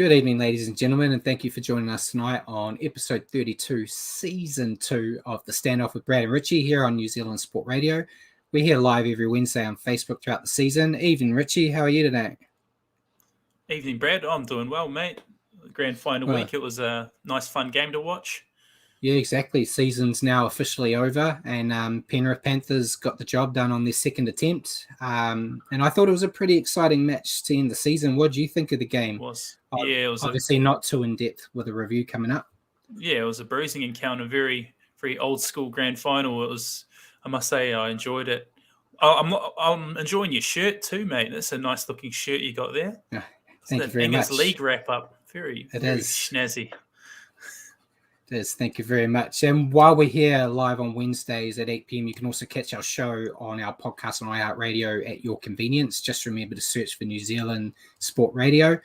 Good evening, ladies and gentlemen, and thank you for joining us tonight on episode 32, season 2 of The Standoff with Brad and Richie here on New Zealand Sport Radio. We're here live every Wednesday on Facebook throughout the season. Evening, Richie. How are you today? Evening, Brad. I'm doing well, mate. Grand final week. It was a nice, fun game to watch. Yeah, exactly. Season's now officially over, and Penrith Panthers got the job done on their second attempt. And I thought it was a pretty exciting match to end the season. What do you think of the game? It was obviously not too in depth with a review coming up. Yeah, it was a bruising encounter. Very, very old school grand final. It was. I must say, I enjoyed it. I'm enjoying your shirt too, mate. That's a nice looking shirt you got there. Thank you very much. League wrap up. Very snazzy. It is. Thank you very much. And while we're here live on Wednesdays at 8 p.m, you can also catch our show on our podcast on iHeartRadio at your convenience. Just remember to search for New Zealand Sport Radio.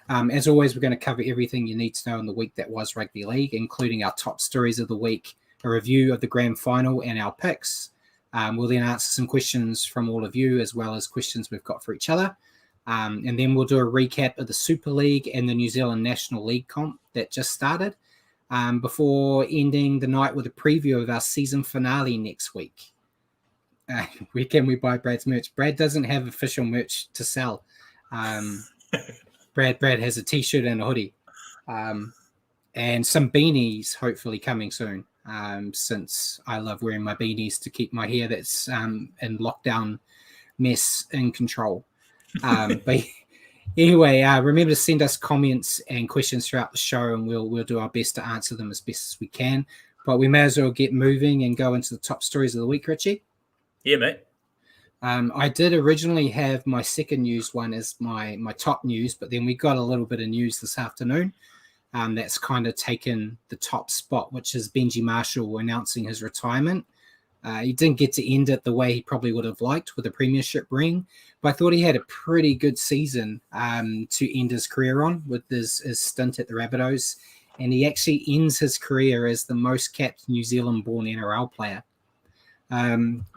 As always, we're going to cover everything you need to know in the week that was rugby league, including our top stories of the week, a review of the grand final, and our picks. We'll then answer some questions from all of you, as well as questions we've got for each other. And then we'll do a recap of the Super League and the New Zealand National League comp that just started. Before ending the night with a preview of our season finale next week. Where can we buy Brad's merch? Brad doesn't have official merch to sell. Brad has a t-shirt and a hoodie. And some beanies hopefully coming soon. Since I love wearing my beanies to keep my hair that's in lockdown mess in control. But anyway, remember to send us comments and questions throughout the show, and we'll do our best to answer them as best as we can. But we may as well get moving and go into the top stories of the week, Richie. Yeah, mate. I did originally have my second news one as my top news, but then we got a little bit of news this afternoon that's kind of taken the top spot, which is Benji Marshall announcing his retirement. He didn't get to end it the way he probably would have liked with a premiership ring, but I thought he had a pretty good season to end his career on with his stint at the Rabbitohs, and he actually ends his career as the most capped New Zealand-born NRL player.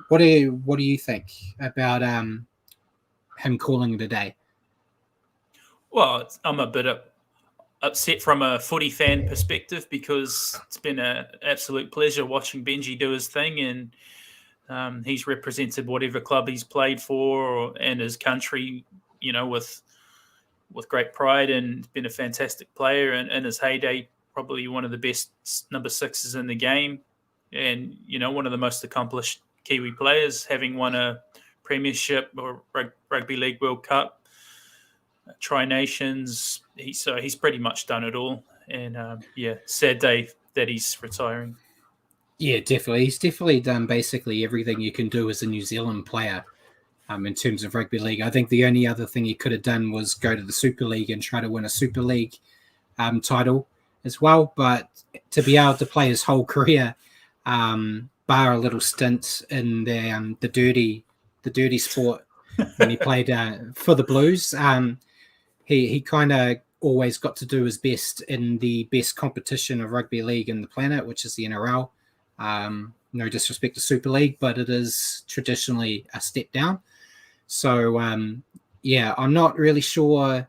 What do you think about him calling it a day? Well, I'm a bit upset from a footy fan perspective because it's been an absolute pleasure watching Benji do his thing, and he's represented whatever club he's played for and his country, with great pride, and been a fantastic player. And in his heyday, probably one of the best number sixes in the game, and one of the most accomplished Kiwi players, having won a premiership or Rugby League World Cup, Tri-Nations. He's pretty much done it all, and sad day that he's retiring. Yeah, definitely. He's definitely done basically everything you can do as a New Zealand player in terms of rugby league. I think the only other thing he could have done was go to the Super League and try to win a Super League title as well. But to be able to play his whole career, bar a little stint in the dirty sport when he played for the Blues, he kind of always got to do his best in the best competition of rugby league in the planet, which is the NRL. No disrespect to Super League, but it is traditionally a step down. So, I'm not really sure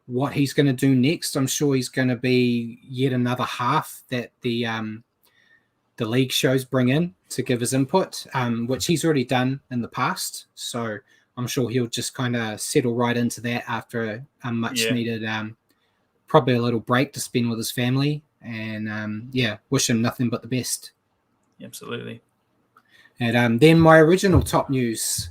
what he's going to do next. I'm sure he's going to be yet another half that the league shows bring in to give his input, which he's already done in the past. So I'm sure he'll just kind of settle right into that after a much needed, probably a little break to spend with his family. And wish him nothing but the best. Absolutely. And then my original top news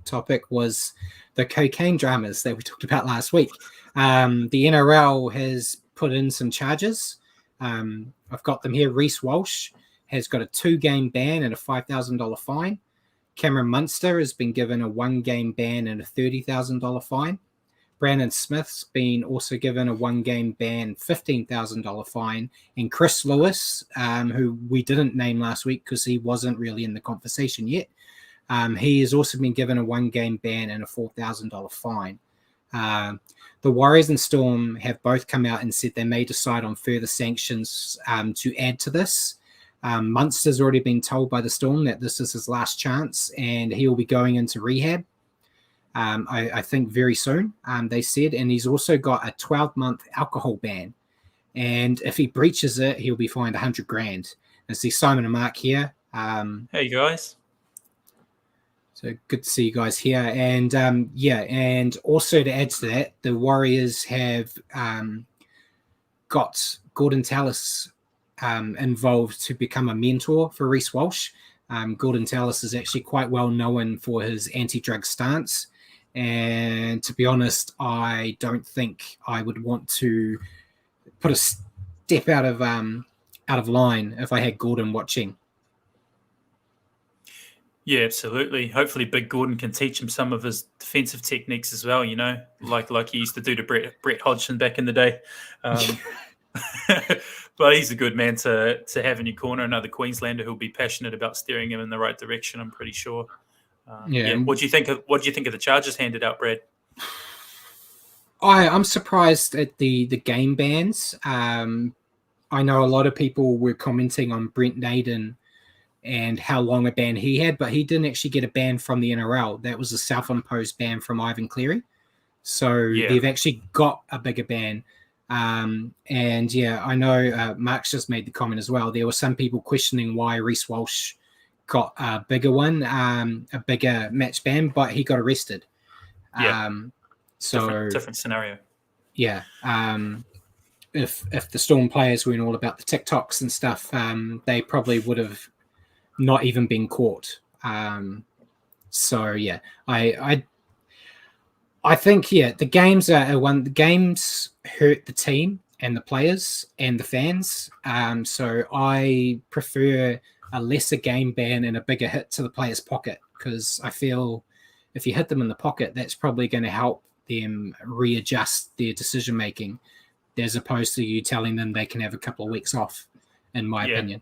topic was the cocaine dramas that we talked about last week. The NRL has put in some charges. I've got them here. Reece Walsh has got a 2-game ban and a $5,000 fine. Cameron Munster has been given a 1-game ban and a $30,000 fine. Brandon Smith's been also given a 1-game ban, $15,000 fine. And Chris Lewis, who we didn't name last week because he wasn't really in the conversation yet, he has also been given a 1-game ban and a $4,000 fine. The Warriors and Storm have both come out and said they may decide on further sanctions to add to this. Munster's already been told by the Storm that this is his last chance and he will be going into rehab. I think very soon, they said. And he's also got a 12-month alcohol ban. And if he breaches it, he'll be fined 100 grand. And see Simon and Mark here. Hey, guys. So good to see you guys here. And and also to add to that, the Warriors have got Gordon Tallis involved to become a mentor for Reece Walsh. Gordon Tallis is actually quite well known for his anti-drug stance. And to be honest, I don't think I would want to put a step out of line if I had Gordon watching. Yeah, absolutely. Hopefully, Big Gordon can teach him some of his defensive techniques as well. Like he used to do to Brett Hodgson back in the day. But he's a good man to have in your corner. Another Queenslander who'll be passionate about steering him in the right direction. I'm pretty sure. What do you think of the charges handed out, Brad? I'm surprised at the game bans. I know a lot of people were commenting on Brent Naden and how long a ban he had, but he didn't actually get a ban from the NRL. That was a self-imposed ban from Ivan Cleary. So they've actually got a bigger ban. I know Mark's just made the comment as well. There were some people questioning why Reece Walsh got a bigger one, a bigger match ban, but he got arrested. Different scenario. Yeah. If the Storm players weren't all about the TikToks and stuff, they probably would have not even been caught. I think the games are one. The games hurt the team and the players and the fans. So I prefer a lesser game ban and a bigger hit to the player's pocket, because I feel if you hit them in the pocket, that's probably going to help them readjust their decision making, as opposed to you telling them they can have a couple of weeks off, in my opinion.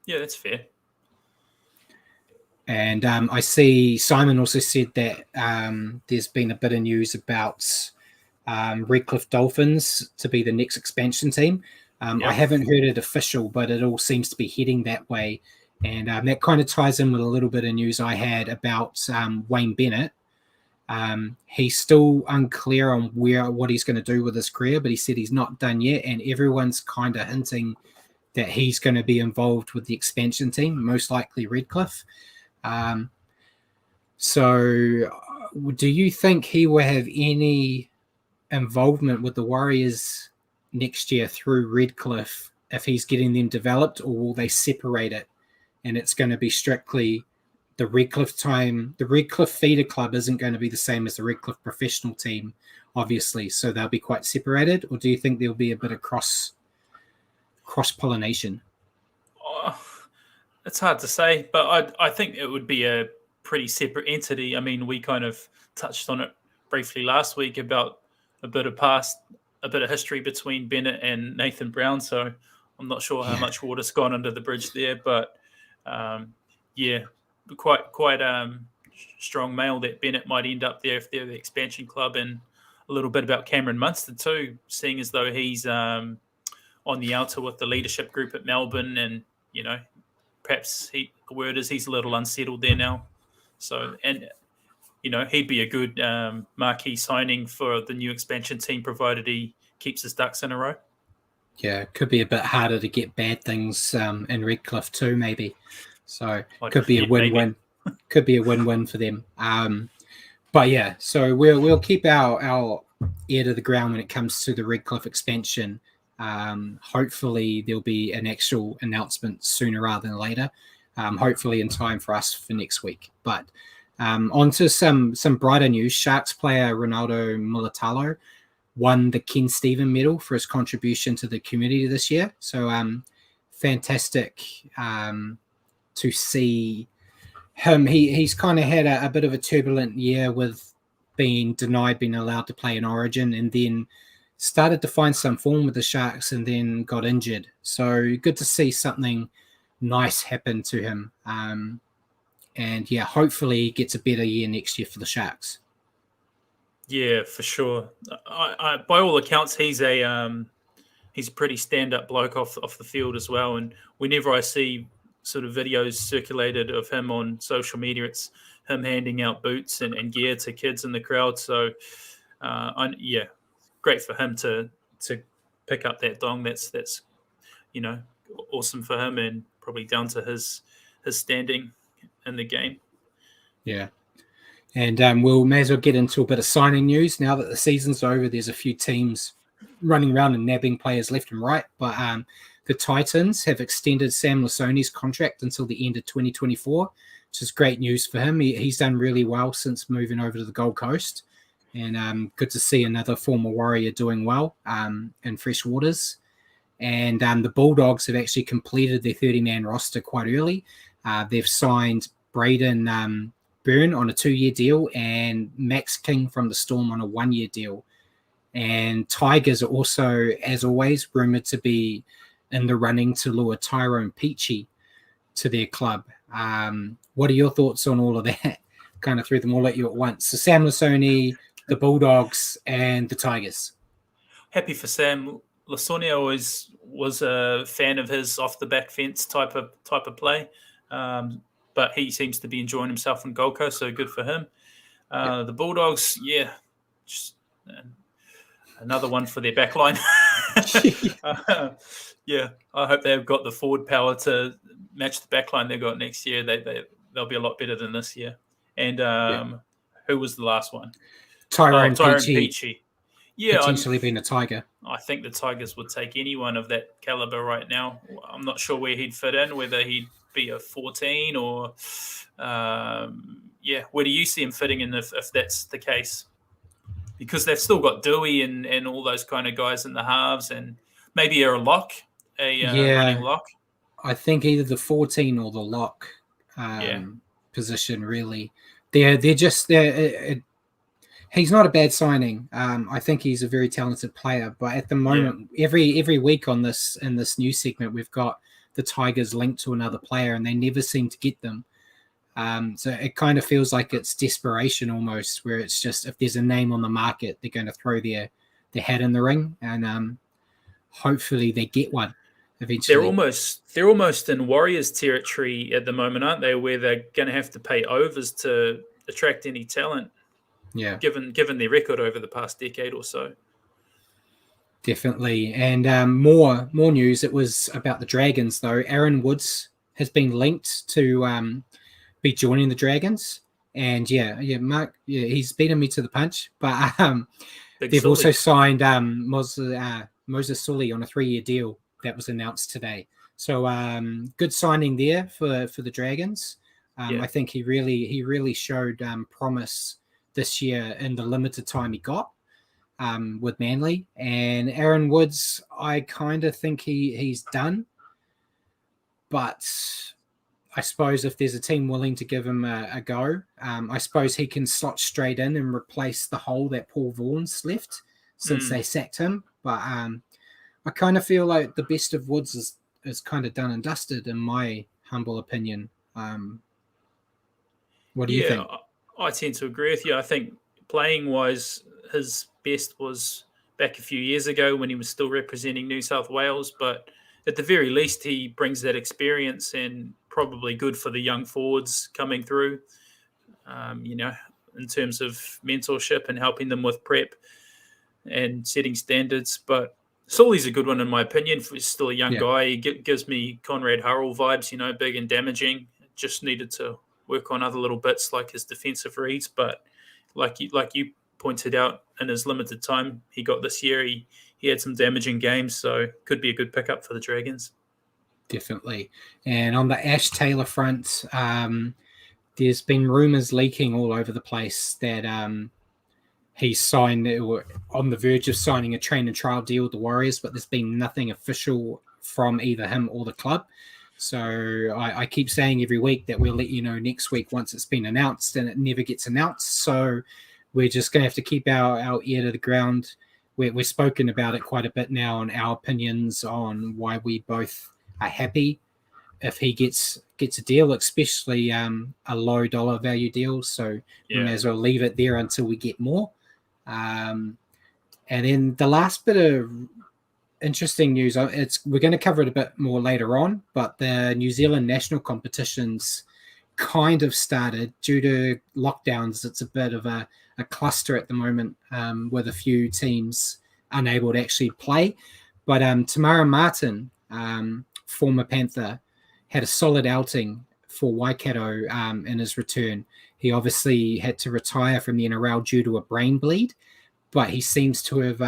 Yeah, that's fair. And I see Simon also said that there's been a bit of news about Redcliffe Dolphins to be the next expansion team. I haven't heard it official, but it all seems to be heading that way. And that kind of ties in with a little bit of news I had about Wayne Bennett. He's still unclear on what he's going to do with his career, but he said he's not done yet. And everyone's kind of hinting that he's going to be involved with the expansion team, most likely Redcliffe. So do you think he will have any involvement with the Warriors next year through Redcliffe if he's getting them developed, or will they separate it and it's going to be strictly the Redcliffe time? The Redcliffe feeder club isn't going to be the same as the Redcliffe professional team, obviously, so they'll be quite separated. Or do you think there'll be a bit of cross-pollination? It's hard to say, but I think it would be a pretty separate entity. I mean, we kind of touched on it briefly last week about a bit of history between Bennett and Nathan Brown. So I'm not sure how much water's gone under the bridge there, but quite strong mail that Bennett might end up there if they're the expansion club. And a little bit about Cameron Munster too, seeing as though he's on the outer with the leadership group at Melbourne, and perhaps the word is he's a little unsettled there now. So, and he'd be a good marquee signing for the new expansion team, provided he keeps his ducks in a row. Yeah, it could be a bit harder to get bad things in Redcliffe too, maybe. So could be a win-win. Could be a win-win for them. So we'll keep our ear to the ground when it comes to the Redcliffe expansion. Hopefully there'll be an actual announcement sooner rather than later. Hopefully in time for us for next week. But on to some brighter news. Sharks player Ronaldo Mulitalo won the Ken Stephen Medal for his contribution to the community this year. So fantastic to see him. He's kind of had a bit of a turbulent year with being denied being allowed to play in Origin, and then started to find some form with the Sharks and then got injured. So good to see something nice happen to him. Hopefully he gets a better year next year for the Sharks. Yeah, for sure. I by all accounts, he's a pretty stand-up bloke off the field as well. And whenever I see sort of videos circulated of him on social media, it's him handing out boots and gear to kids in the crowd. So, great for him to pick up that dong. That's awesome for him, and probably down to his standing in the game. Yeah. And we'll may as well get into a bit of signing news now that the season's over. There's a few teams running around and nabbing players left and right, but the Titans have extended Sam Lasoni's contract until the end of 2024, which is great news for him. He's done really well since moving over to the Gold Coast, and good to see another former Warrior doing well in fresh waters. And the Bulldogs have actually completed their 30-man roster quite early. They've signed Braden Byrne on a 2-year deal and Max King from the Storm on a 1-year deal. And Tigers are also, as always, rumoured to be in the running to lure Tyrone Peachy to their club. What are your thoughts on all of that? Kind of threw them all at you at once. So Sam Lasoni, the Bulldogs, and the Tigers. Happy for Sam. Lasoni always was a fan of his off the back fence type of play. But he seems to be enjoying himself on Gold Coast, so good for him. The Bulldogs, just another one for their back line. I hope they've got the forward power to match the back line they've got next year. They'll be a lot better than this year. And who was the last one? Tyrone Peachy. Yeah, potentially being a Tiger. I think the Tigers would take anyone of that caliber right now. I'm not sure where he'd fit in, whether he'd be a 14 or where do you see him fitting in if that's the case? Because they've still got Dewey and all those kind of guys in the halves, and maybe a lock, running lock. I think either the 14 or the lock position, really. They're just he's not a bad signing. I think he's a very talented player, but at the moment, every week in this news segment, we've got the Tigers linked to another player, and they never seem to get them. So it kind of feels like it's desperation almost, where it's just if there's a name on the market, they're going to throw their hat in the ring, and hopefully they get one eventually. They're almost in Warriors territory at the moment, aren't they? Where they're going to have to pay overs to attract any talent. Yeah, given their record over the past decade or so. Definitely. And more news. It was about the Dragons, though. Aaron Woods has been linked to be joining the Dragons. And Mark, he's beaten me to the punch. But they've also signed Moses Sully on a 3-year deal that was announced today. So good signing there for the Dragons. I think he really showed promise this year in the limited time he got. With Manly. And Aaron Woods, I kind of think he's done. But I suppose if there's a team willing to give him a go, I suppose he can slot straight in and replace the hole that Paul Vaughan's left since they sacked him. But I kind of feel like the best of Woods is kind of done and dusted, in my humble opinion. What do you think? I tend to agree with you. I think playing-wise, his best was back a few years ago when he was still representing New South Wales, but at the very least he brings that experience, and probably good for the young forwards coming through, in terms of mentorship and helping them with prep and setting standards. But Sully's a good one in my opinion. He's still a young guy. He gives me Conrad Hurrell vibes, big and damaging. Just needed to work on other little bits like his defensive reads, but like you pointed out, in his limited time he got this year, he had some damaging games, so could be a good pickup for the Dragons. Definitely. And on the Ash Taylor front, there's been rumours leaking all over the place that he's signed or on the verge of signing a train and trial deal with the Warriors, but there's been nothing official from either him or the club. So I keep saying every week that we'll let you know next week once it's been announced, and it never gets announced. So we're just going to have to keep our ear to the ground. We've spoken about it quite a bit now on our opinions on why we both are happy if he gets a deal, especially a low dollar value deal. So we may as well leave it there until we get more. And then the last bit of interesting news, we're going to cover it a bit more later on, but the New Zealand national competitions kind of started due to lockdowns. It's a bit of a cluster at the moment with a few teams unable to actually play. But Tamara Martin, former Panther, had a solid outing for Waikato in his return. He obviously had to retire from the NRL due to a brain bleed, but he seems to have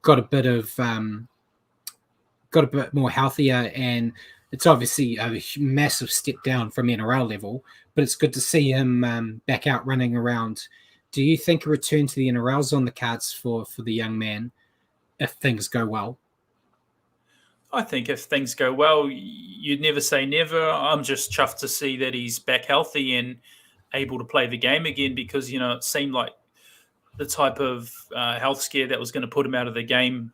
got a bit more healthier, and it's obviously a massive step down from NRL level, but it's good to see him back out running around. Do you think a return to the NRL is on the cards for the young man if things go well? I think if things go well, you'd never say never. I'm just chuffed to see that he's back healthy and able to play the game again, because, it seemed like the type of health scare that was going to put him out of the game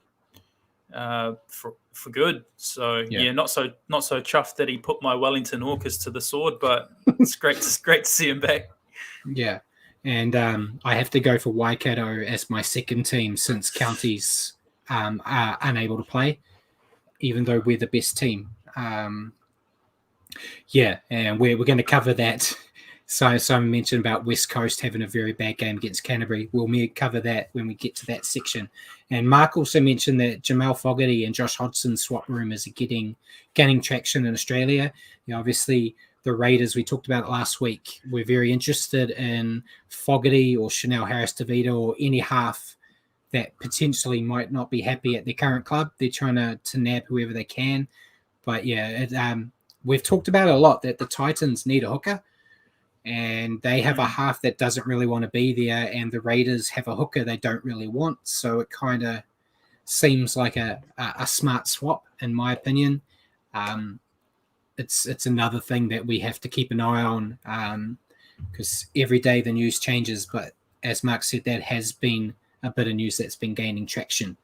for good. So not so chuffed that he put my Wellington Hawkers to the sword, but it's great to see him back. Yeah, and I have to go for Waikato as my second team since counties are unable to play, even though we're the best team. And we're going to cover that. So Simon mentioned about West Coast having a very bad game against Canterbury. We'll cover that when we get to that section. And Mark also mentioned that Jamal Fogarty and Josh Hodgson's swap rumours are gaining traction in Australia. Obviously, the Raiders, we talked about it last week, we're very interested in Fogarty or Chanel Harris-DeVito or any half that potentially might not be happy at their current club. They're trying to nab whoever they can. But we've talked about it a lot that the Titans need a hooker, and they have a half that doesn't really want to be there, and the Raiders have a hooker they don't really want. So it kind of seems like a smart swap, in my opinion. It's another thing that we have to keep an eye on, because every day the news changes. But as Mark said, that has been a bit of news that's been gaining traction.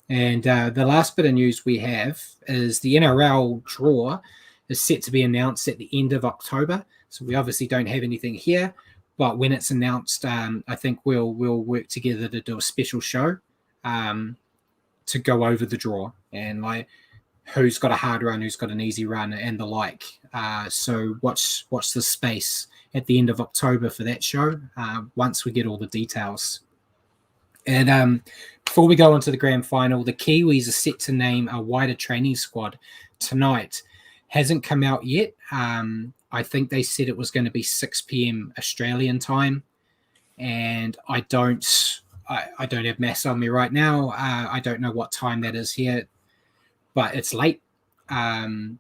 And the last bit of news we have is the NRL draw is set to be announced at the end of October. So we obviously don't have anything here, but when it's announced, I think we'll work together to do a special show to go over the draw and like who's got a hard run, who's got an easy run, and the like. So watch the space at the end of October for that show once we get all the details. And before we go on to the grand final, the Kiwis are set to name a wider training squad tonight. Hasn't come out yet. I think they said it was going to be 6 p.m. Australian time, and I don't have maths on me right now. I don't know what time that is here, but it's late. Once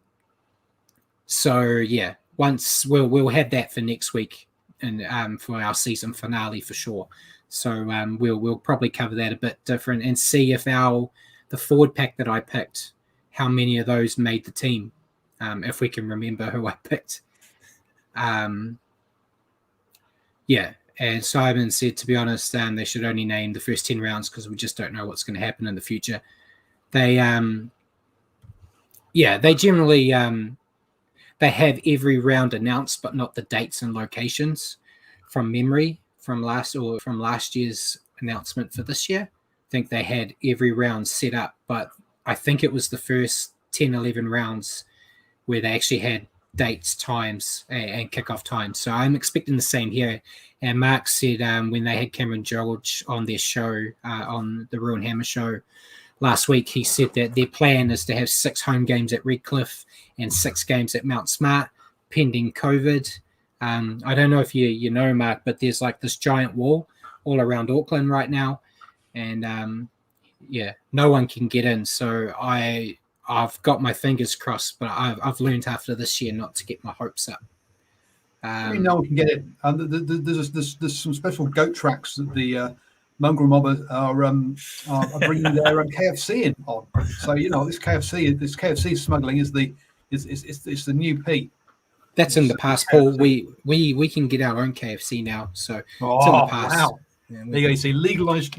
we'll have that for next week and for our season finale for sure. So we'll probably cover that a bit different and see if the forward pack that I picked, how many of those made the team, if we can remember who I picked. And Simon said, to be honest, they should only name the first 10 rounds because we just don't know what's going to happen in the future. They generally they have every round announced, but not the dates and locations from memory from last year's announcement for this year. I think they had every round set up, but I think it was the first 10, 11 rounds where they actually had dates, times, and kickoff times. So I'm expecting the same here. And Mark said when they had Cameron George on their show, on the Ruin Hammer show last week, he said that their plan is to have 6 home games at Redcliffe and 6 games at Mount Smart, pending COVID. I don't know if you know, Mark, but there's like this giant wall all around Auckland right now. And no one can get in. So I've got my fingers crossed, but I've learned after this year not to get my hopes up. No one can get it. There's some special goat tracks that the Mongrel Mob are bringing their KFC in on. So this KFC smuggling is the new Pete. That's in the past, Paul. We can get our own KFC now, so it's in the past. Wow! Yeah, there you go. So legalize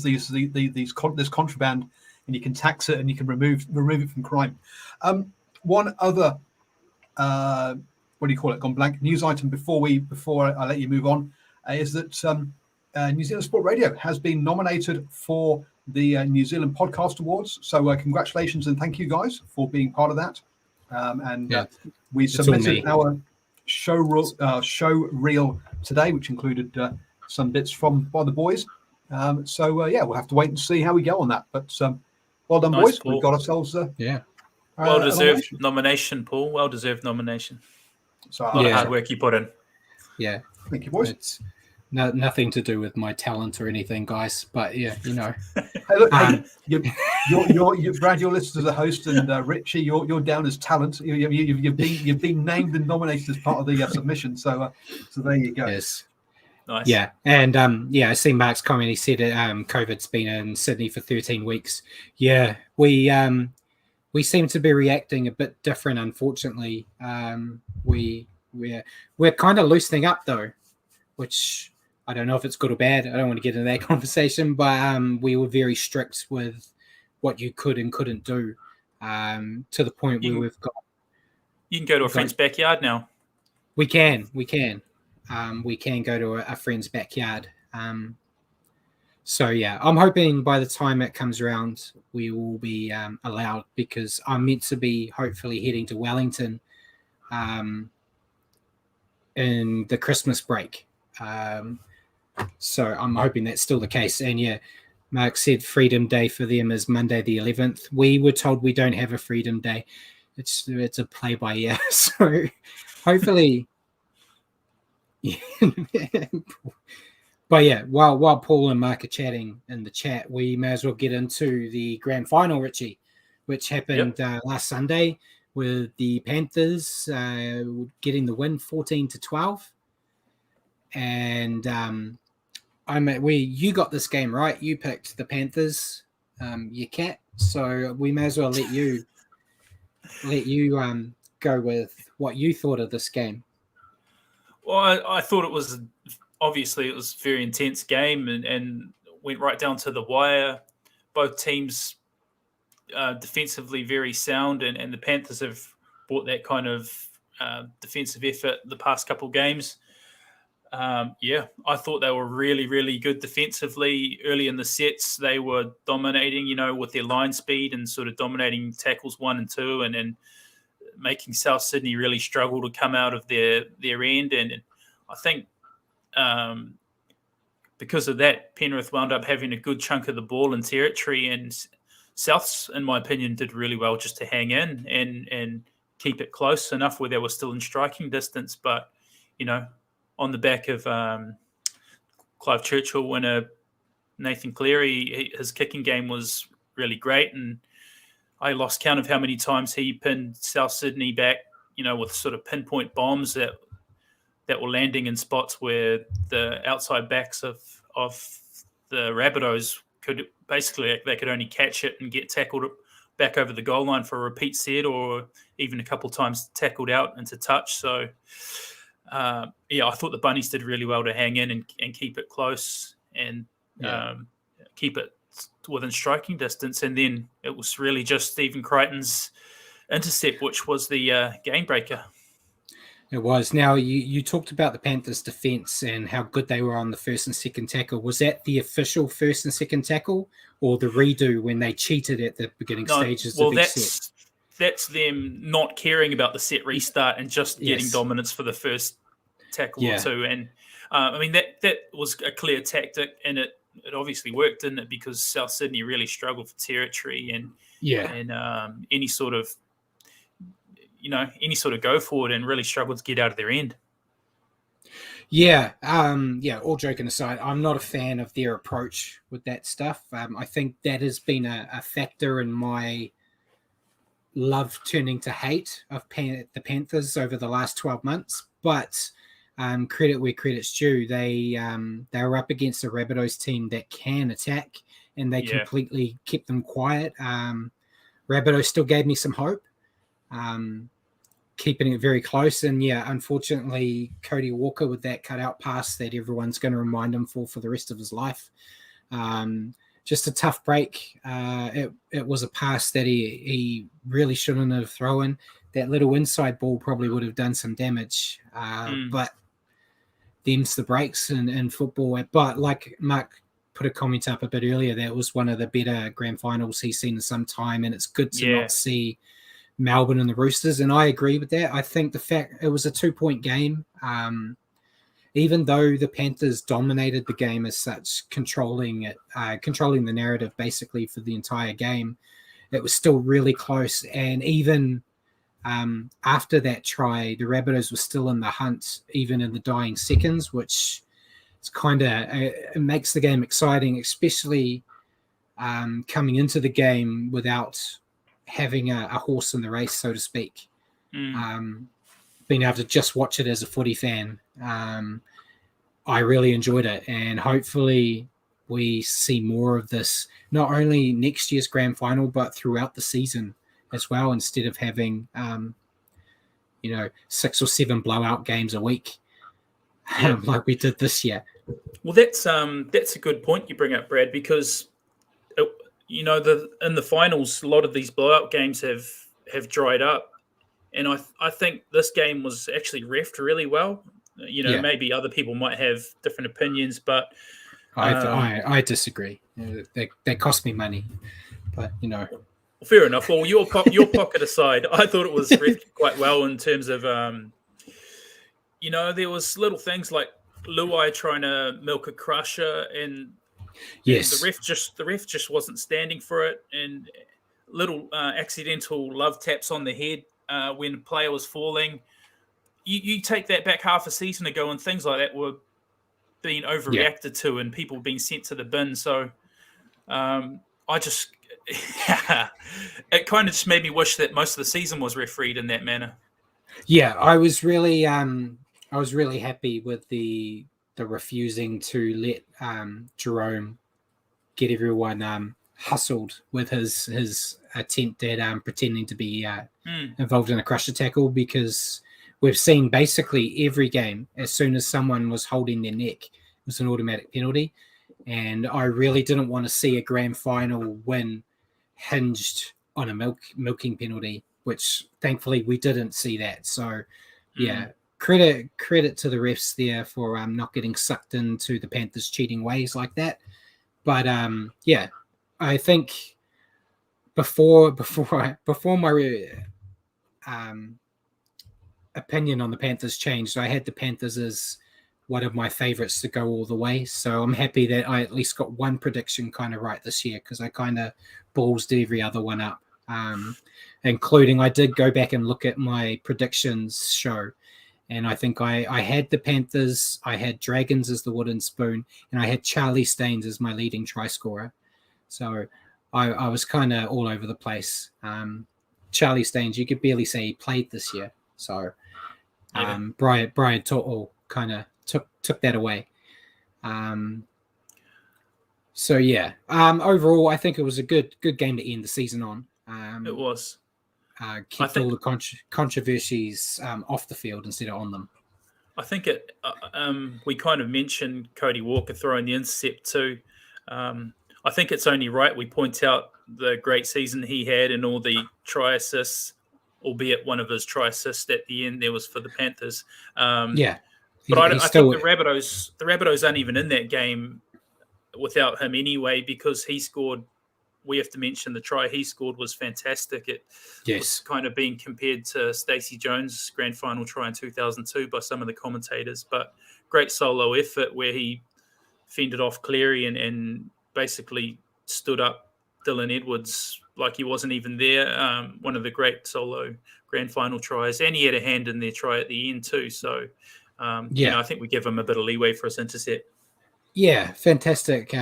this contraband, and you can tax it and you can remove it from crime. One other what do you call it? Gone blank. News item before I let you move on is that New Zealand Sport Radio has been nominated for the New Zealand Podcast Awards. So congratulations and thank you guys for being part of that. We submitted show reel today, which included some bits by the boys. So we'll have to wait and see how we go on that. But well done, Nice, boys. Paul. We've got ourselves well-deserved nomination, Paul. Well-deserved nomination. So a lot of hard work you put in. Yeah. Thank you, boys. It's nothing to do with my talent or anything, guys. But yeah, you know. Hey, look, you're Brad. You're listed as a host, and Richie, you're down as talent. You've been named and nominated as part of the submission. So there you go. Yes. Nice. Yeah, and I see Mark's comment. He said COVID's been in Sydney for 13 weeks. Yeah, we seem to be reacting a bit different, unfortunately. We're kind of loosening up though, which I don't know if it's good or bad. I don't want to get into that conversation, but we were very strict with what you could and couldn't do, to the point where we've got. You can go to a friend's backyard now. We can. We can go to a friend's backyard. So yeah, I'm hoping by the time it comes around, we will be allowed, because I'm meant to be hopefully heading to Wellington in the Christmas break. So I'm hoping that's still the case. And yeah, Mark said Freedom Day for them is Monday the 11th. We were told we don't have a Freedom Day. It's a play by ear. So hopefully. But yeah, while Paul and Mark are chatting in the chat, we may as well get into the grand final, Richie, which happened last Sunday with the Panthers getting the win 14-12. And you got this game right. You picked the Panthers, your cat. So we may as well let you go with what you thought of this game. Well, I thought it was obviously a very intense game and went right down to the wire. Both teams defensively very sound, and the Panthers have brought that kind of defensive effort the past couple of games. I thought they were really, really good defensively. Early in the sets, they were dominating, with their line speed and sort of dominating tackles 1 and 2, and then making South Sydney really struggle to come out of their end. And I think because of that, Penrith wound up having a good chunk of the ball in territory, and Souths, in my opinion, did really well just to hang in and keep it close enough where they were still in striking distance. But, on the back of Clive Churchill winner Nathan Cleary, his kicking game was really great, and I lost count of how many times he pinned South Sydney back, with sort of pinpoint bombs that were landing in spots where the outside backs of the Rabbitohs could only catch it and get tackled back over the goal line for a repeat set, or even a couple of times tackled out into touch. So, I thought the Bunnies did really well to hang in and keep it close and keep it within striking distance. And then it was really just Stephen Crichton's intercept, which was the game breaker. It was. Now, you talked about the Panthers' defense and how good they were on the first and second tackle. Was that the official first and second tackle, or the redo when they cheated at the beginning stages of each set? That's them not caring about the set restart and just getting dominance for the first tackle or two. And that was a clear tactic, and it obviously worked, didn't it? Because South Sydney really struggled for territory and any sort of go forward, and really struggled to get out of their end. Yeah. All joking aside, I'm not a fan of their approach with that stuff. I think that has been a factor in my love turning to hate of the Panthers over the last 12 months. But credit where credit's due. They were up against a Rabbitohs team that can attack, and they completely kept them quiet. Rabbitohs still gave me some hope, keeping it very close. And unfortunately, Cody Walker with that cutout pass that everyone's going to remind him for the rest of his life. Just a tough break. It was a pass that he really shouldn't have thrown. That little inside ball probably would have done some damage. But them's the breaks in football. But like Mark put a comment up a bit earlier, that was one of the better grand finals he's seen in some time, and it's good to not see Melbourne and the Roosters, and I agree with that. I think the fact it was a 2-point game, even though the Panthers dominated the game as such, controlling the narrative basically for the entire game, it was still really close. And even after that try, the Rabbitohs were still in the hunt, even in the dying seconds, which is it makes the game exciting, especially coming into the game without having a horse in the race, so to speak. Being able to just watch it as a footy fan, I really enjoyed it, and hopefully we see more of this, not only next year's grand final, but throughout the season as well, instead of having 6 or 7 blowout games a week like we did this year. Well, that's a good point you bring up, Brad, because in the finals, a lot of these blowout games have dried up, and I think this game was actually reffed really well. Maybe other people might have different opinions, but I disagree. They cost me money, but fair enough. Well, your pocket aside, I thought it was reffed quite well in terms of there was little things like Luai trying to milk a crusher, and yes, the ref just wasn't standing for it, and little accidental love taps on the head when a player was falling. You take that back half a season ago, and things like that were being overreacted to, and people being sent to the bin. So I just it kind of just made me wish that most of the season was refereed in that manner. Yeah, I was really happy with the refusing to let Jerome get everyone hustled with his attempt at pretending to be involved in a crusher tackle, because we've seen basically every game, as soon as someone was holding their neck, it was an automatic penalty. And I really didn't want to see a grand final win hinged on a milking penalty, which thankfully we didn't see that. So yeah, credit to the refs there for not getting sucked into the Panthers cheating ways like that. But I think before my opinion on the Panthers changed, I had the Panthers as one of my favorites to go all the way. So I'm happy that I at least got one prediction kind of right this year, because I kind of ballsed every other one up, including I did go back and look at my predictions show. And I think I had the Panthers, I had Dragons as the wooden spoon, and I had Charlie Staines as my leading try scorer. So I was kind of all over the place. Charlie Staines, you could barely say he played this year. So Brian To'o kind of took that away. Overall, I think it was a good game to end the season on. It was. Kept all the controversies off the field instead of on them. I think we kind of mentioned Cody Walker throwing the intercept too. I think it's only right we point out the great season he had and all the try assists, albeit one of his try assists at the end there was for the Panthers. But I think the Rabbitohs aren't even in that game without him anyway, because he scored. We have to mention the try he scored was fantastic. It was kind of being compared to Stacey Jones' grand final try in 2002 by some of the commentators, but great solo effort where he fended off Cleary and basically stood up Dylan Edwards like he wasn't even there. One of the great solo grand final tries, and he had a hand in their try at the end too. So, I think we give him a bit of leeway for his intercept. Yeah, fantastic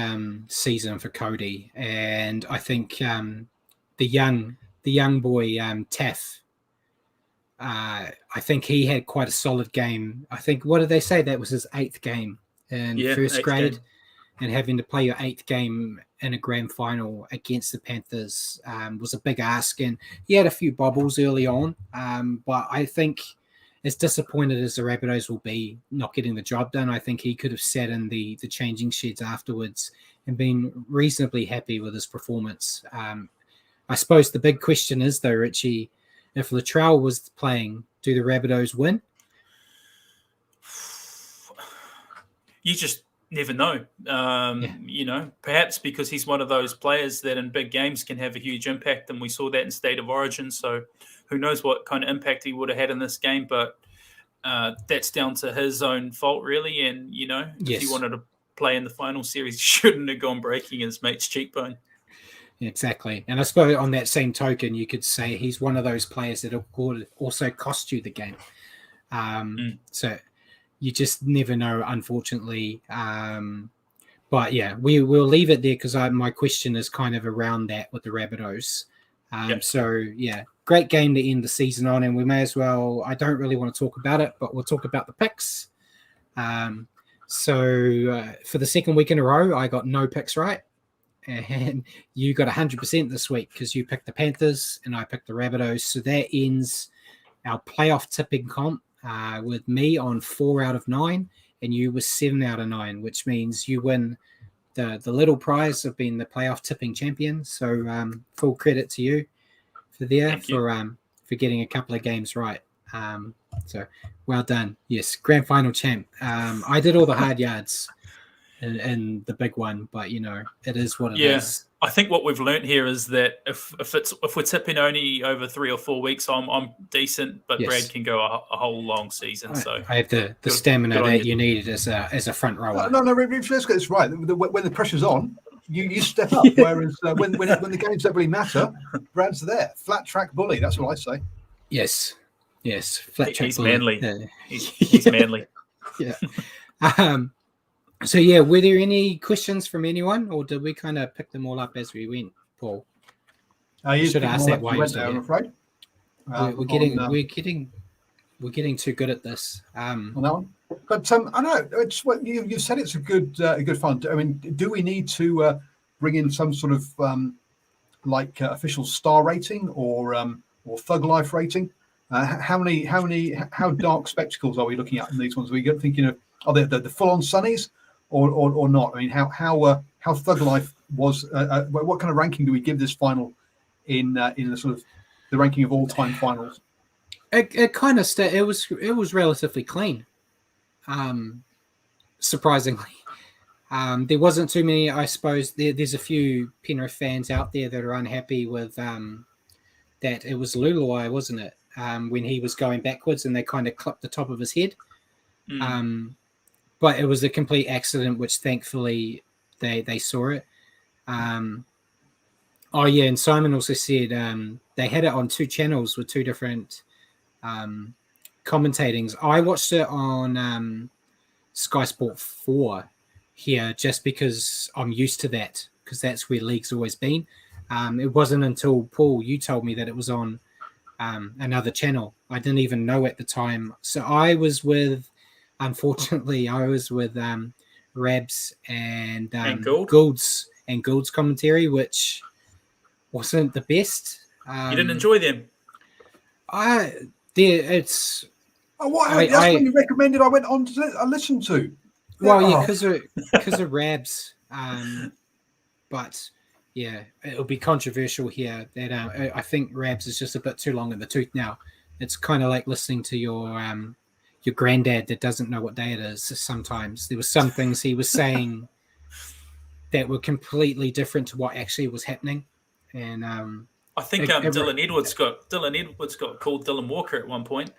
season for Cody, and I think the young boy Taff. I think he had quite a solid game. I think, what did they say? That was his 8th game in first grade, and having to play your 8th game in a grand final against the Panthers was a big ask. And he had a few bobbles early on, but I think, as disappointed as the Rabbitohs will be not getting the job done, I think he could have sat in the changing sheds afterwards and been reasonably happy with his performance. I suppose the big question is, though, Richie, if Latrell was playing, do the Rabbitohs win? You just never know. Yeah. You know, perhaps because he's one of those players that in big games can have a huge impact, and we saw that in State of Origin. So who knows what kind of impact he would have had in this game, but that's down to his own fault, really. And, you know, if he Yes. wanted to play in the final series, he shouldn't have gone breaking his mate's cheekbone. Exactly. And I suppose on that same token, you could say he's one of those players that also cost you the game. So you just never know, unfortunately. But yeah, we'll leave it there because my question is kind of around that with the Rabbitohs. Yep. So yeah, great game to end the season on, and we may as well. I don't really want to talk about it, but we'll talk about the picks. So for the second week in a row, I got no picks right, and you got 100% this week because you picked the Panthers and I picked the Rabbitohs. So that ends our playoff tipping comp with me on 4 out of 9, and you were 7 out of 9, which means you win the little prize of being the playoff tipping champion. So full credit to you for getting a couple of games right. So well done. Yes, grand final champ. I did all the hard yards in the big one, but you know it is what it is. I think what we've learned here is that if we're tipping only over 3 or 4 weeks, I'm decent, but Yes. Brad can go a whole long season. So I have the stamina that you needed as a front rower. No, Rich, let's get this right. When the pressure's on, you step up. Whereas when the games don't really matter, Brad's there. Flat track bully. That's what I say. Yes. Flat track he's bully. manly. He's manly. Yeah. So yeah, were there any questions from anyone, or did we kind of pick them all up as we went, Paul? You should ask that while you you're went still there, I'm here. afraid. We're getting too good at this. On that one. But I know it's what you said. It's a good fun. I mean, do we need to bring in some sort of official star rating or thug life rating? How dark spectacles are we looking at in these ones? Are we thinking of are they the full on sunnies or not? I mean, how thug life was? What kind of ranking do we give this final in the sort of the ranking of all time finals? It kind of it was relatively clean, surprisingly. There wasn't too many. I suppose there's a few Penrith fans out there that are unhappy with that it was Luluai, wasn't it? When he was going backwards and they kind of clipped the top of his head. But it was a complete accident, which thankfully they saw it. And Simon also said they had it on 2 channels with 2 different commentatings. I watched it on Sky Sport 4 here just because I'm used to that, because that's where league's always been. It wasn't until, Paul, you told me that it was on another channel. I didn't even know at the time. So I was with Rabs and Gould's commentary, which wasn't the best. You didn't enjoy them? That's when you recommended I went on to listen to. Well, yeah, because of Rabs. But yeah, it'll be controversial here. That I think Rabs is just a bit too long in the tooth now. It's kind of like listening to your granddad that doesn't know what day it is. Sometimes there were some things he was saying that were completely different to what actually was happening, and I think Dylan Edwards got called Dylan Walker at one point.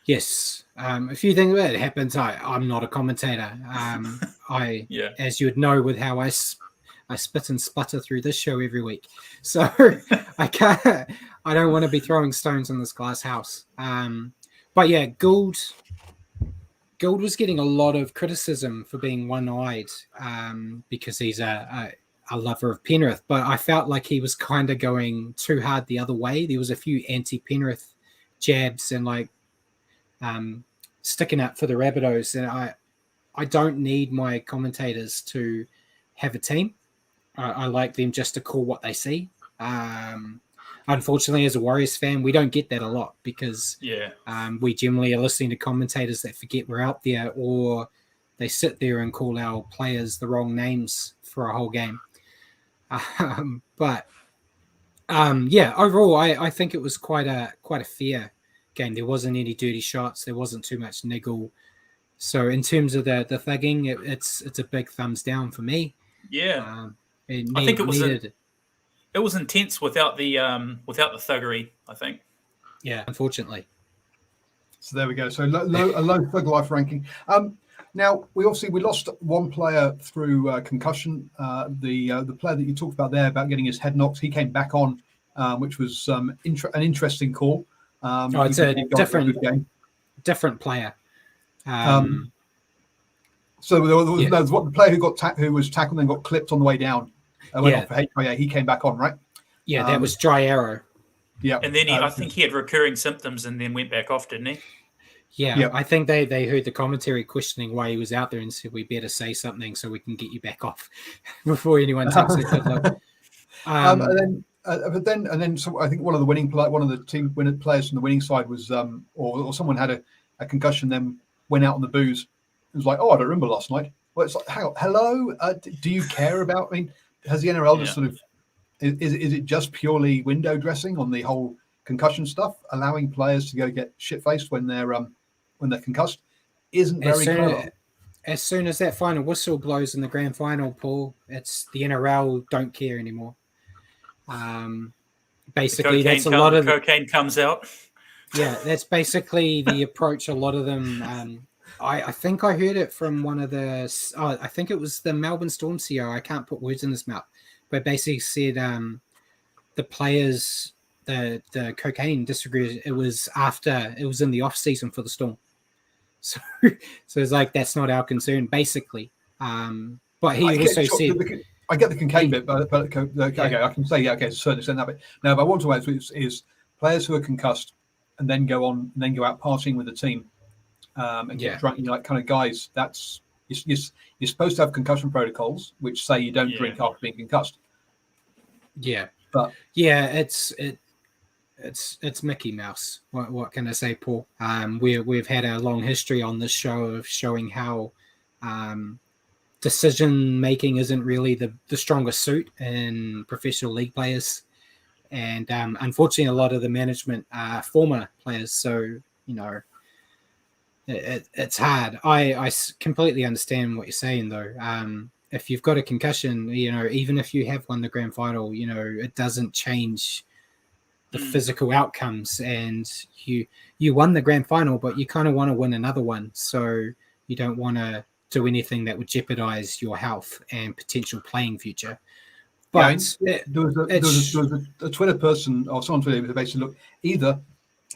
Yes, a few things that happens. I'm not a commentator. As you would know, with how I spit and sputter through this show every week, so I can't. I don't want to be throwing stones in this glass house. But yeah, Gould was getting a lot of criticism for being one-eyed because he's a lover of Penrith. But I felt like he was kind of going too hard the other way. There was a few anti-Penrith jabs and sticking up for the Rabbitohs. And I don't need my commentators to have a team. I like them just to call what they see. Unfortunately, as a Warriors fan, we don't get that a lot because we generally are listening to commentators that forget we're out there, or they sit there and call our players the wrong names for a whole game. Overall, I think it was quite a fair game. There wasn't any dirty shots. There wasn't too much niggle. So in terms of the thugging, it's a big thumbs down for me. Yeah, I think it was intense without the thuggery, I think. Yeah, unfortunately. So there we go. So a low thug life ranking. Now we lost one player through concussion. The player that you talked about there about getting his head knocked, he came back on, which was an interesting call. It's a different player. So there was the player who was tackled and got clipped on the way down. Went off for HIA. He came back on, right? Yeah, that was Dry Arrow. Yeah, and then I think he had recurring symptoms and then went back off, didn't he? Yeah, I think they heard the commentary questioning why he was out there and said, we better say something so we can get you back off before anyone takes a good look. And then so I think one of the team winning players from the winning side was or someone had a concussion, then went out on the booze. It was like, oh, I don't remember last night. Well, it's like, hello, do you care about? I mean, has the NRL just sort of is it just purely window dressing on the whole concussion stuff, allowing players to go get shit faced when they're concussed? Isn't very clever. As soon as that final whistle blows in the grand final, Paul, it's the NRL don't care anymore. Basically, that's a lot of cocaine comes out. Yeah, that's basically the approach a lot of them. I think I heard it from one of the. I think it was the Melbourne Storm CEO. I can't put words in his mouth, but basically said the players, the cocaine disagreed. It was in the off season for the Storm, so it's like that's not our concern, basically. But he also said. I get the cocaine bit, but okay, I can say to a certain extent that bit. No, but I want to add is players who are concussed and then go out partying with the team and get drunk. Like kind of guys. That's you're supposed to have concussion protocols which say you don't drink after being concussed. Yeah, but it's Mickey Mouse. What can I say, Paul? We've had a long history on this show of showing how. Decision making isn't really the strongest suit in professional league players, and unfortunately, a lot of the management are former players. So it's hard. I completely understand what you're saying, though. If you've got a concussion, even if you have won the grand final, it doesn't change the physical outcomes. And you won the grand final, but you kind of want to win another one, so you don't want to do anything that would jeopardize your health and potential playing future. But there was a Twitter person or someone on Twitter who basically look, either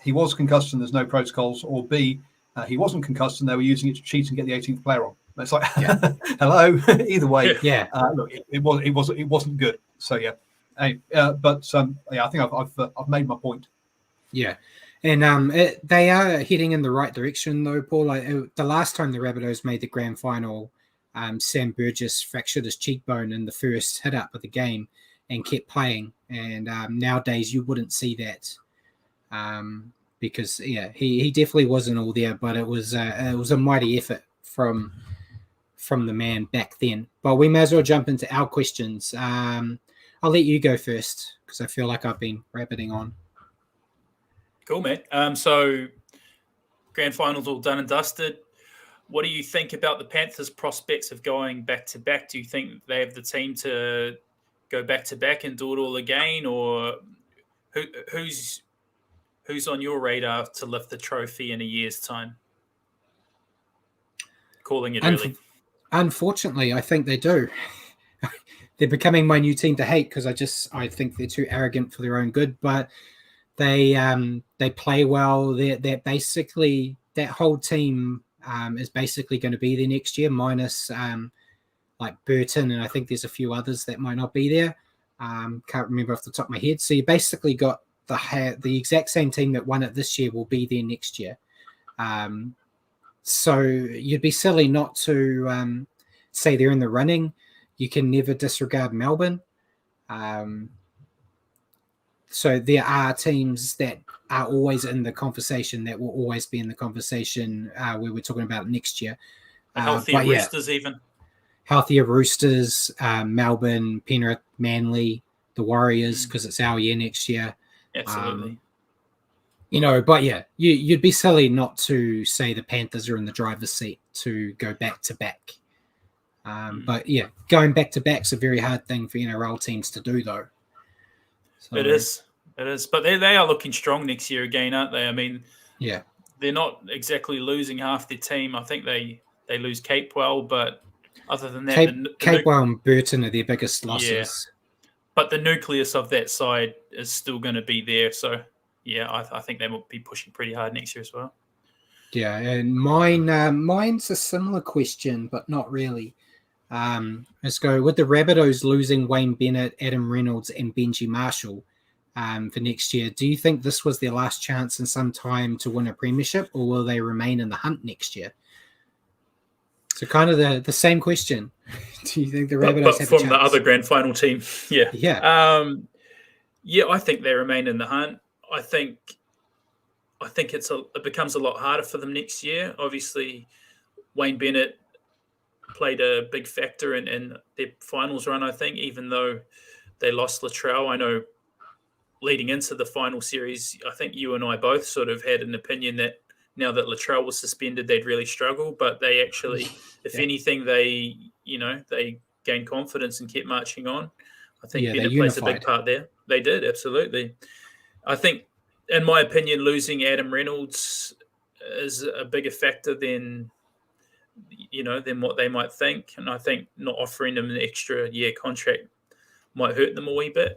he was concussed and there's no protocols, or B, he wasn't concussed and they were using it to cheat and get the 18th player on. It's like, hello. Either way, look, it wasn't good. So I think I've made my point. Yeah. And they are heading in the right direction, though, Paul. The last time the Rabbitohs made the grand final, Sam Burgess fractured his cheekbone in the first hit-up of the game and kept playing. And nowadays you wouldn't see that because, he definitely wasn't all there, but it was a mighty effort from the man back then. But we may as well jump into our questions. I'll let you go first because I feel like I've been rabbiting on. Cool, man. So grand finals all done and dusted. What do you think about the Panthers' prospects of going back-to-back? Do you think they have the team to go back-to-back and do it all again? Or who's on your radar to lift the trophy in a year's time? Calling it early. Unfortunately, I think they do. They're becoming my new team to hate because I think they're too arrogant for their own good, but they play well. They're basically, that whole team is basically going to be there next year, minus like Burton, and I think there's a few others that might not be there. Can't remember off the top of my head. So you basically got the exact same team that won it this year will be there next year. So you'd be silly not to say they're in the running. You can never disregard Melbourne. So there are teams that are always in the conversation that will always be in the conversation where we're talking about next year. Healthier Roosters even. Healthier Roosters, Melbourne, Penrith, Manly, the Warriors, because it's our year next year. Absolutely. But yeah, you'd be silly not to say the Panthers are in the driver's seat to go back to back. But yeah, going back to back's a very hard thing for NRL teams to do, though. So, It is. But they are looking strong next year again, aren't they? I mean, yeah, they're not exactly losing half their team. I think they lose Capewell, but other than that, Capewell and Burton are their biggest losses. Yeah. But the nucleus of that side is still going to be there. So, yeah, I think they will be pushing pretty hard next year as well. Yeah, and mine's a similar question, but not really. Let's go with the Rabbitohs losing Wayne Bennett, Adam Reynolds, and Benji Marshall for next year. Do you think this was their last chance in some time to win a premiership, or will they remain in the hunt next year? So kind of the same question. Do you think the Rabbitohs have a chance? From the other grand final team? Yeah. Yeah. I think they remain in the hunt. I think it becomes a lot harder for them next year. Obviously, Wayne Bennett played a big factor in their finals run, I think, even though they lost Latrell. I know leading into the final series, I think you and I both sort of had an opinion that now that Latrell was suspended, they'd really struggle. But they actually, if anything, they gained confidence and kept marching on. I think Bennett plays a big part there. They did, absolutely. I think, in my opinion, losing Adam Reynolds is a bigger factor than what they might think. And I think not offering them an extra year contract might hurt them a wee bit.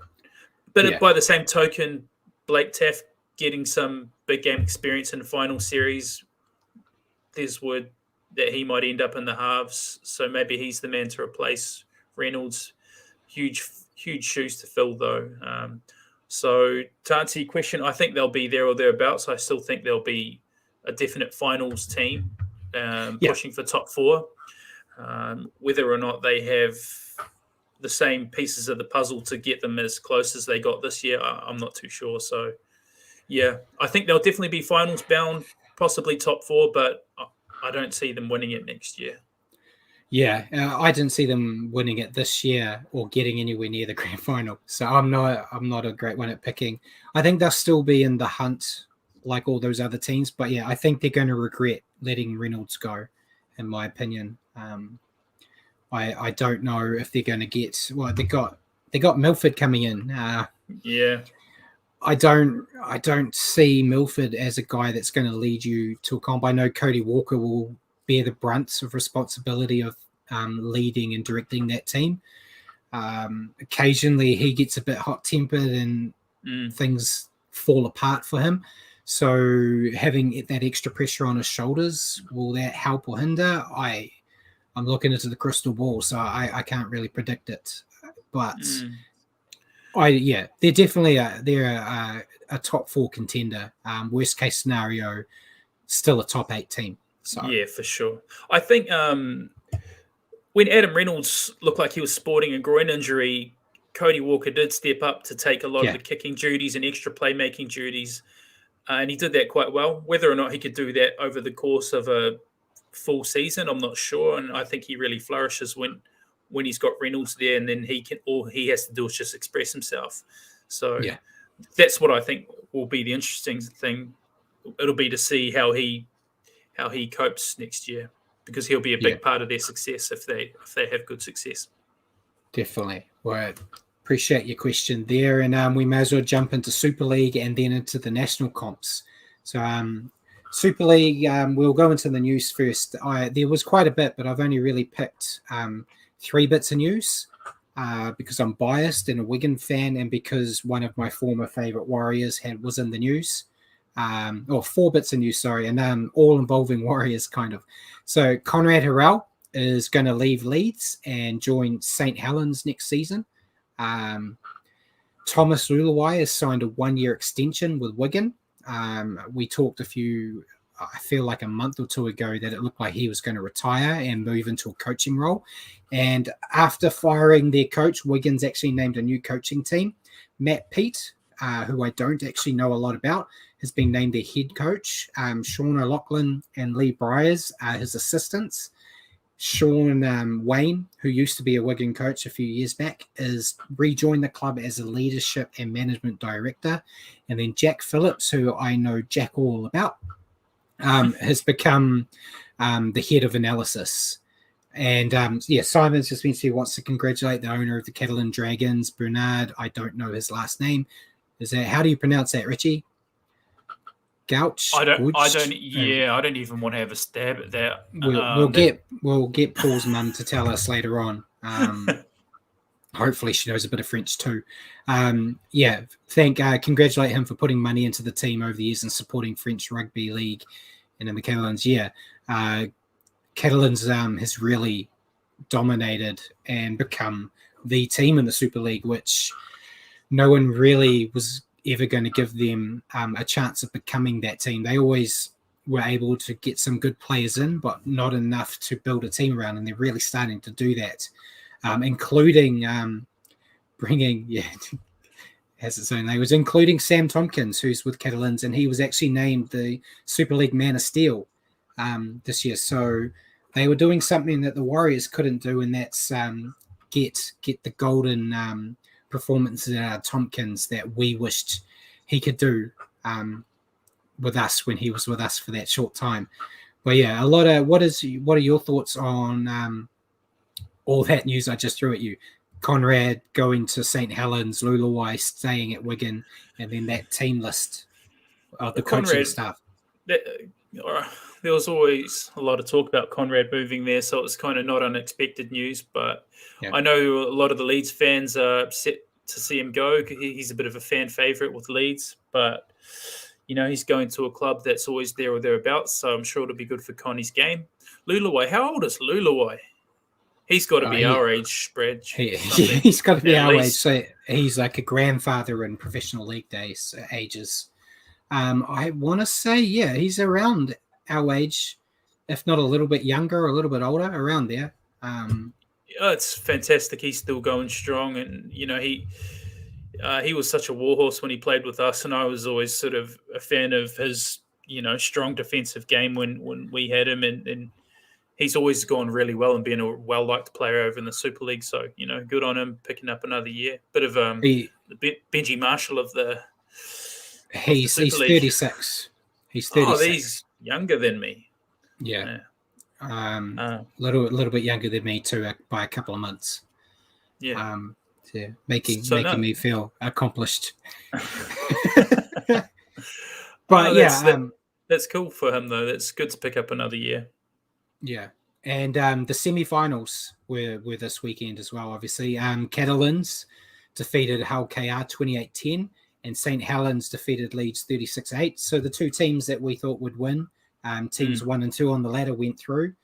But by the same token, Blake Taft getting some big game experience in the final series, there's word that he might end up in the halves. So maybe he's the man to replace Reynolds. Huge shoes to fill, though. So to answer your question, I think they'll be there or thereabouts. I still think there'll be a definite finals team pushing for top four. Whether or not they have the same pieces of the puzzle to get them as close as they got this year, I'm not too sure. So, yeah, I think they'll definitely be finals bound, possibly top four, but I don't see them winning it next year. Yeah, I didn't see them winning it this year or getting anywhere near the grand final. So I'm not a great one at picking. I think they'll still be in the hunt like all those other teams. But yeah, I think they're going to regret letting Reynolds go, in my opinion. I don't know if they're going to get. Well, they got Milford coming in. Yeah. I don't see Milford as a guy that's going to lead you to a comp. I know Cody Walker will bear the brunt of responsibility of leading and directing that team. Occasionally he gets a bit hot-tempered and things fall apart for him. So having that extra pressure on his shoulders, will that help or hinder? I'm looking into the crystal ball, so I can't really predict it. But they're definitely a top four contender. Worst case scenario, still a top 8 team. So. Yeah, for sure. I think when Adam Reynolds looked like he was sporting a groin injury, Cody Walker did step up to take a lot of the kicking duties and extra playmaking duties, and he did that quite well. Whether or not he could do that over the course of a full season, I'm not sure, and I think he really flourishes when he's got Reynolds there, and then all he has to do is just express himself. So that's what I think will be the interesting thing. It'll be to see how he copes next year, because he'll be a big part of their success if they have good success. Definitely. Well, appreciate your question there, and we may as well jump into Super League and then into the national comps. So Super League, we'll go into the news first. There was quite a bit, but I've only really picked 3 bits of news because I'm biased and a Wigan fan, and because one of my former favourite Warriors was in the news. 4 bits of news, sorry, and all involving Warriors, kind of. So Conrad Harrell is going to leave Leeds and join St. Helens next season. Thomas Luluwai has signed a 1-year extension with Wigan. We talked I feel like a month or 2 ago, that it looked like he was going to retire and move into a coaching role. And after firing their coach, Wigan's actually named a new coaching team. Matt Peat, who I don't actually know a lot about, has been named their head coach. Sean O'Loughlin and Lee Briers are his assistants. Sean Wayne, who used to be a Wigan coach a few years back, is rejoined the club as a leadership and management director. And then Jack Phillips, who I know Jack all about, has become the head of analysis. And Simon's just mentioned he wants to congratulate the owner of the Catalan Dragons, Bernard. I don't know his last name. How do you pronounce that, Richie? Gouch? I don't even want to have a stab at that. We'll get Paul's mum to tell us later on. Hopefully she knows a bit of French too. Congratulate him for putting money into the team over the years and supporting French rugby league and in the Catalans. Catalans has really dominated and become the team in the Super League, which no one really was ever going to give them a chance of becoming that team. They always were able to get some good players in, but not enough to build a team around, and they're really starting to do that, including bringing, has its own name, was including Sam Tompkins, who's with Catalans, and he was actually named the Super League Man of Steel this year. So they were doing something that the Warriors couldn't do, and that's get the golden performances out of Tompkins that we wished he could do with us when he was with us for that short time. But what are your thoughts on all that news I just threw at you? Conrad going to St. Helens, Lulawai staying at Wigan, and then that team list of the coaching staff. There was always a lot of talk about Conrad moving there, so it was kind of not unexpected news. But I know a lot of the Leeds fans are upset to see him go. He's a bit of a fan favourite with Leeds, but he's going to a club that's always there or thereabouts, so I'm sure it'll be good for Connie's game. Lulawai, how old is Lulawai? He's got to be our age, Brad. He's got to be our age. So he's like a grandfather in professional league days ages. I want to say, he's around our age, if not a little bit younger or a little bit older, around there. It's fantastic. He's still going strong, and he was such a warhorse when he played with us, and I was always sort of a fan of his strong defensive game when we had him, and he's always gone really well and been a well-liked player over in the Super League. So good on him picking up another year. Bit of the Benji Marshall of the. He's 36. He's 36. Oh, he's younger than me. Yeah. Little bit younger than me too, by a couple of months. Yeah. Making me feel accomplished. But that's cool for him though. That's good to pick up another year. Yeah. And the semi-finals were this weekend as well, obviously. Catalans defeated Hull KR 28-10, and St. Helens defeated Leeds 36-8. So the two teams that we thought would win, teams 1 and 2 on the ladder, went through,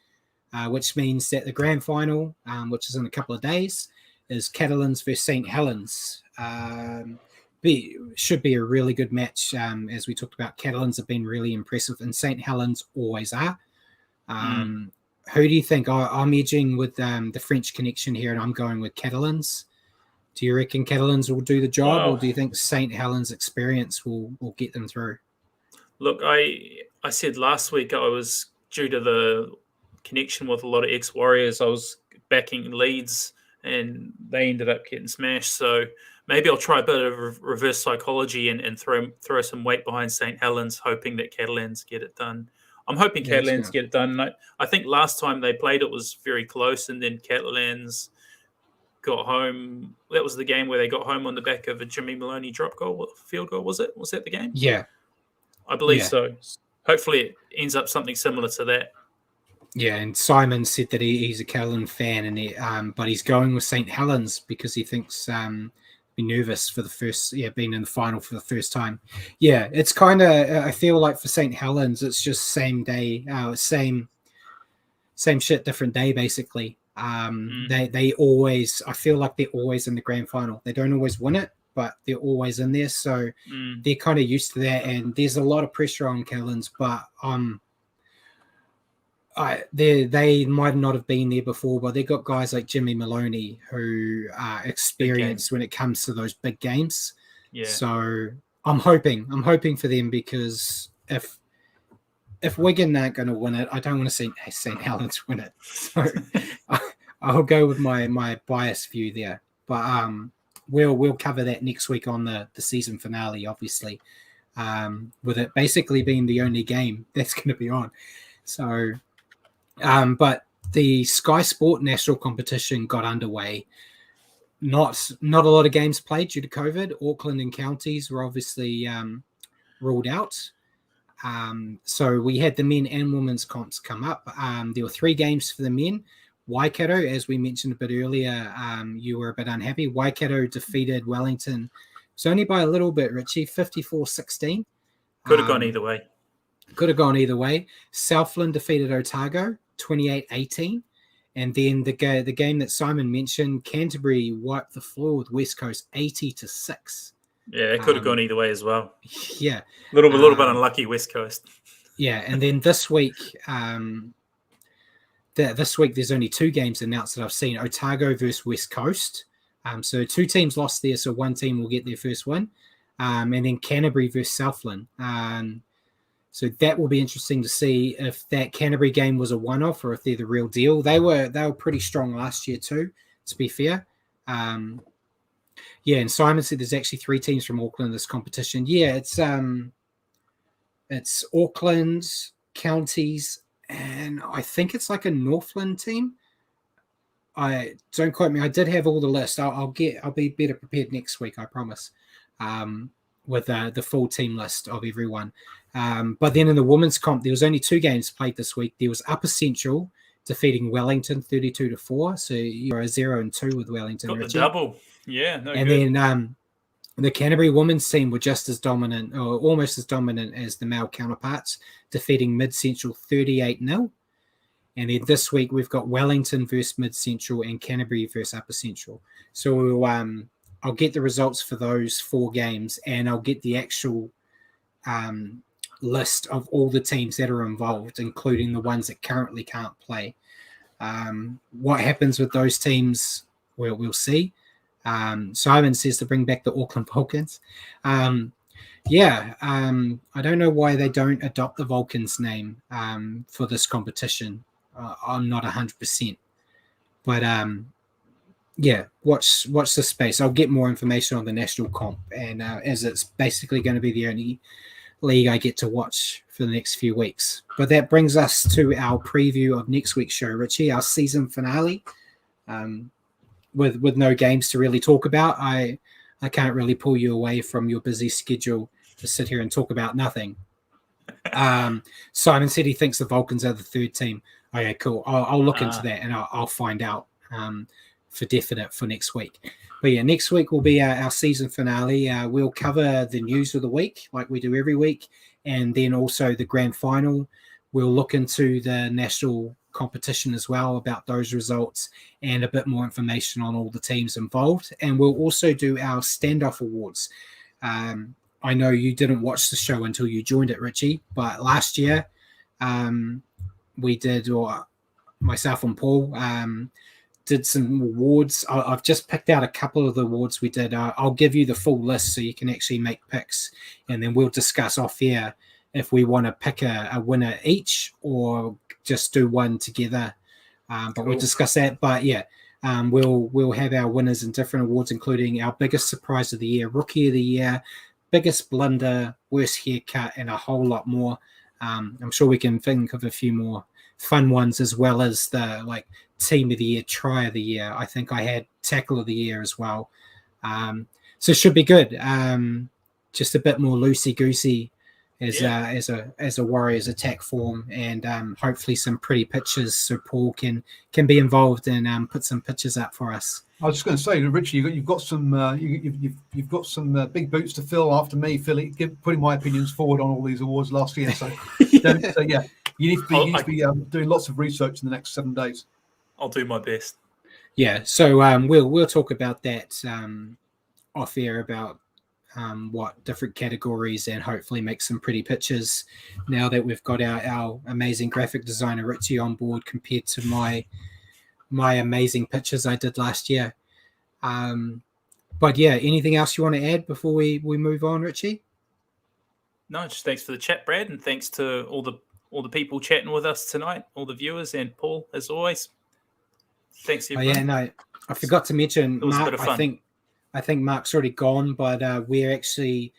which means that the grand final, which is in a couple of days, is Catalans versus St. Helens. Should be a really good match. As we talked about, Catalans have been really impressive, and St. Helens always are. Who do you think? I'm edging with the French connection here, and I'm going with Catalans. Do you reckon Catalans will do the job, or do you think St. Helens' experience will get them through? Look, I said last week I was, due to the connection with a lot of ex-Warriors, I was backing Leeds, and they ended up getting smashed. So maybe I'll try a bit of reverse psychology and throw some weight behind St. Helens, hoping that Catalans get it done. I'm hoping Catalans get it done. I think last time they played it was very close, and then Catalans got home. That was the game where they got home on the back of a Jimmy Maloney field goal, was it? Was that the game? Yeah. I believe so. Hopefully it ends up something similar to that. Yeah, and Simon said that he's a Catalan fan, and but he's going with St. Helens because he thinks be nervous for the first, being in the final for the first time. Yeah, it's kind of, I feel like for St. Helens, it's just same day, same shit, different day, basically. They always, I feel like they're always in the grand final. They don't always win it, but they're always in there. So they're kind of used to that. And there's a lot of pressure on Catalans, but they might not have been there before, but they've got guys like Jimmy Maloney who are experienced when it comes to those big games. Yeah. So I'm hoping for them, because if if Wigan aren't going to win it, I don't want to see St. Helens win it. So I'll go with my biased view there. But we'll cover that next week on the season finale, obviously, with it basically being the only game that's going to be on. So, but the Sky Sport national competition got underway. Not a lot of games played due to COVID. Auckland and counties were obviously ruled out. So we had the men and women's comps come up. There were 3 games for the men. Waikato, as we mentioned a bit earlier, you were a bit unhappy. Waikato defeated Wellington. It's only by a little bit, Richie, 54-16. Could have gone either way. Could have gone either way. Southland defeated Otago, 28-18. And then the game that Simon mentioned, Canterbury wiped the floor with West Coast 80-6. Yeah, it could have gone either way as well. Yeah. A little bit unlucky, West Coast. Yeah, and then this week, there's only 2 games announced that I've seen. Otago versus West Coast. So 2 teams lost there, so 1 team will get their first win. And then Canterbury versus Southland. So that will be interesting to see if that Canterbury game was a one-off or if they're the real deal. They were pretty strong last year too, to be fair. And Simon said there's actually 3 teams from Auckland in this competition. Yeah, it's Auckland, counties, and I think it's like a Northland team. I don't quote me. I did have all the list. I'll be better prepared next week, I promise. With the full team list of everyone. But then in the women's comp, there was only 2 games played this week. There was Upper Central defeating Wellington 32-4. So you're a 0-2 with Wellington. Got Richie. the double. Yeah. No and good. Then the Canterbury women's team were just as dominant, or almost as dominant as the male counterparts, defeating Mid Central 38-0. And then this week we've got Wellington versus Mid Central and Canterbury versus Upper Central. So I'll get the results for those 4 games, and I'll get the actual list of all the teams that are involved, including the ones that currently can't play. What happens with those teams, we'll see. Simon says to bring back the Auckland Vulcans. I don't know why they don't adopt the Vulcans name for this competition. I'm not 100%. But watch the space. I'll get more information on the national comp, and as it's basically going to be the only league I get to watch for the next few weeks. But that brings us to our preview of next week's show, Richie, our season finale. With no games to really talk about, I can't really pull you away from your busy schedule to sit here and talk about nothing. Simon said he thinks the Vulcans are the 3rd team. Okay, cool. I'll look into that, and I'll find out for definite for next week. But yeah, next week will be our season finale. We'll cover the news of the week like we do every week, and then also the grand final. We'll look into the national competition as well, about those results, and a bit more information on all the teams involved. And we'll also do our standoff awards. I know you didn't watch the show until you joined it, Richie, but last year we did, or myself and Paul did some awards. I've just picked out a couple of the awards we did. I'll give you the full list so you can actually make picks, and then we'll discuss off air if we want to pick a winner each or just do one together. But Cool. we'll discuss that. But yeah, we'll have our winners in different awards, including our biggest surprise of the year, rookie of the year, biggest blunder, worst haircut, and a whole lot more. I'm sure we can think of a few more fun ones, as well as the team of the year, try of the year. I think I had tackle of the year as well. So it should be good. Just a bit more loosey goosey as a Warriors attack form, and hopefully some pretty pictures so Paul can be involved and put some pictures up for us. I was just going to say, Richie, you've got some you've got some big boots to fill after me putting my opinions forward on all these awards last year. So, yeah, you need to be doing lots of research in the next 7 days. I'll do my best. Yeah, so we'll talk about that off air, about what different categories, and hopefully make some pretty pictures now that we've got our amazing graphic designer Richie on board, compared to my amazing pictures I did last year. But yeah, anything else you want to add before we move on, Richie? No, just thanks for the chat, Brad, and thanks to all the all the people chatting with us tonight, all the viewers, and Paul, as always. Thanks, Oh everyone. yeah, no, I forgot to mention It was a Mark. bit of fun. I think Mark's already gone, but we're actually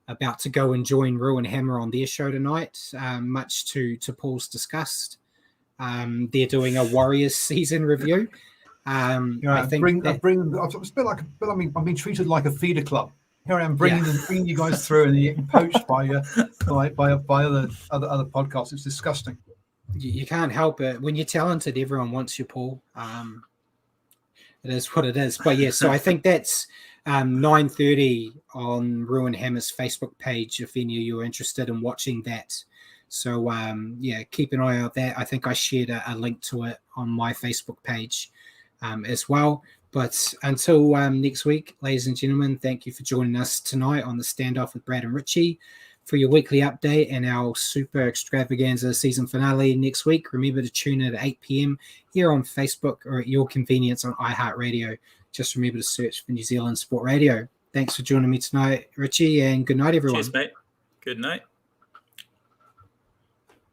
about to go and join Ruin Hammer on their show tonight, much to Paul's disgust. They're doing a Warriors season review. I think I've been treated like a feeder club. Here I am bringing you guys through, and you're getting poached by other podcasts. It's disgusting. You can't help it. When you're talented, everyone wants you, Paul. It is what it is. But yeah, so I think that's 9:30 on Ruin Hammer's Facebook page if any of you are interested in watching that. So yeah, keep an eye out there. I think I shared a link to it on my Facebook page as well. But until next week, ladies and gentlemen, thank you for joining us tonight on the Standoff with Brad and Richie for your weekly update and our super extravaganza season finale next week. Remember to tune in at 8 p.m. here on Facebook or at your convenience on iHeartRadio. Just remember to search for New Zealand Sport Radio. Thanks for joining me tonight, Richie, and good night, everyone. Cheers, mate. Good night.